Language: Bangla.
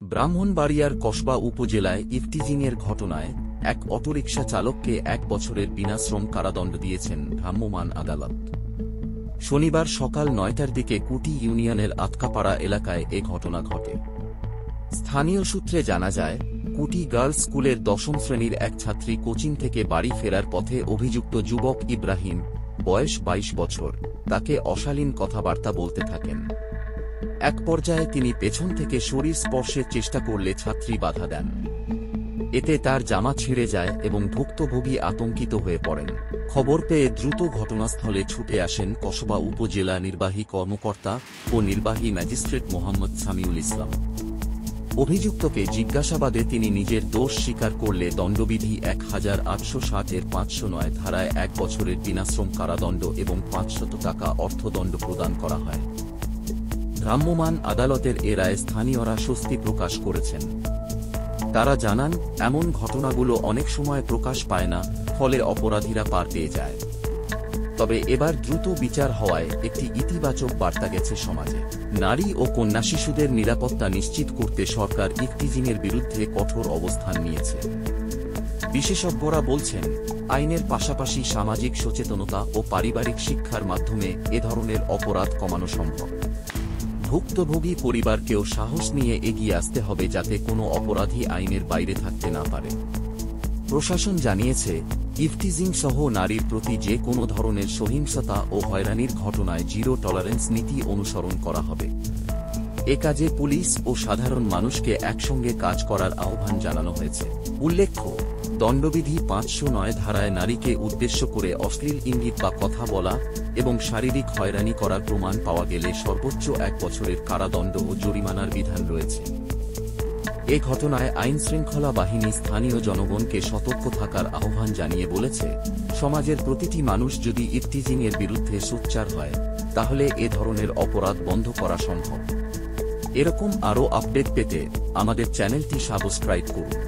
ব্রাহ্মণবাড়িয়ার কসবা উপজেলায় ইফটিজিংয়ের ঘটনায় এক অটোরিকশা চালককে ১ বছরের বিনাশ্রম কারাদণ্ড দিয়েছেন ভ্রাম্যমাণ আদালত। শনিবার সকাল ৯টার দিকে কুটি ইউনিয়নের আতকাপাড়া এলাকায় এ ঘটনা ঘটে। স্থানীয় সূত্রে জানা যায়, কুটি গার্লস স্কুলের ১০ম শ্রেণীর এক ছাত্রী কোচিং থেকে বাড়ি ফেরার পথে অভিযুক্ত যুবক ইব্রাহিম, বয়স ২২ বছর, তাকে অশালীন কথাবার্তা বলতে থাকেন। এক পর্যায়ে তিনি পেছন থেকে শরীর স্পর্শের চেষ্টা করলে ছাত্রী বাধা দেন। এতে তার জামা ছিঁড়ে যায় এবং ভুক্তভোগী আতঙ্কিত হয়ে পড়েন। খবর পেয়ে দ্রুত ঘটনাস্থলে ছুটে আসেন কসবা উপজেলা নির্বাহী কর্মকর্তা ও নির্বাহী ম্যাজিস্ট্রেট মোহাম্মদ সামিউল ইসলাম। অভিযুক্তকে জিজ্ঞাসাবাদে তিনি নিজের দোষ স্বীকার করলে দণ্ডবিধি ১৮৬০-এর ৫০৯ ধারায় ১ বছরের বিনাশ্রম কারাদণ্ড এবং ৫০০ টাকা অর্থদণ্ড প্রদান করা হয়। ভ্রাম্যমাণ আদালতের এ রায়ে স্থানীয়রা স্বস্তি প্রকাশ করেছেন। তারা জানান, এমন ঘটনাগুলো অনেক সময় প্রকাশ পায় না, ফলে অপরাধীরা পার পেয়ে যায়। তবে এবার দ্রুত বিচার হওয়ায় একটি ইতিবাচক বার্তা গেছে সমাজে। নারী ও কন্যা শিশুদের নিরাপত্তা নিশ্চিত করতে সরকার ইফটিজিংয়ের বিরুদ্ধে কঠোর অবস্থান নিয়েছে। বিশেষজ্ঞরা বলছেন, আইনের পাশাপাশি সামাজিক সচেতনতা ও পারিবারিক শিক্ষার মাধ্যমে এ ধরনের অপরাধ কমানো সম্ভব। ভুক্তভোগী পরিবারকেও সাহস নিয়ে এগিয়ে আসতে হবে যাতে কোনো অপরাধী আইনের বাইরে থাকতে না পারে। প্রশাসন জানিয়েছে, ইফটিজিং সহ নারীর প্রতি যে কোনো ধরনের সহিংসতা ও হয়রানির ঘটনায় জিরো টলারেন্স নীতি অনুসরণ করা হবে। এ কাজে পুলিশ ও সাধারণ মানুষকে একসঙ্গে কাজ করার আহ্বান জানানো হয়েছে। উল্লেখ্য, দণ্ডবিধি ৫০৯ ধারায় নারীকে উদ্দেশ্য করে অশ্লীল ইঙ্গিত বা কথা বলা এবং শারীরিক হয়রানি করার প্রমাণ পাওয়া গেলে সর্বোচ্চ ১ বছরের কারাদণ্ড ও জরিমানার বিধান রয়েছে। এ ঘটনায় আইনশৃঙ্খলা বাহিনী স্থানীয় জনগণকে সতর্ক থাকার আহ্বান জানিয়ে বলেছে, সমাজের প্রতিটি মানুষ যদি ইফটিজিংয়ের বিরুদ্ধে সোচ্চার হয়, তাহলে এ ধরনের অপরাধ বন্ধ করা সম্ভব। এরকম আরও আপডেট পেতে আমাদের চ্যানেলটি সাবস্ক্রাইব করুন।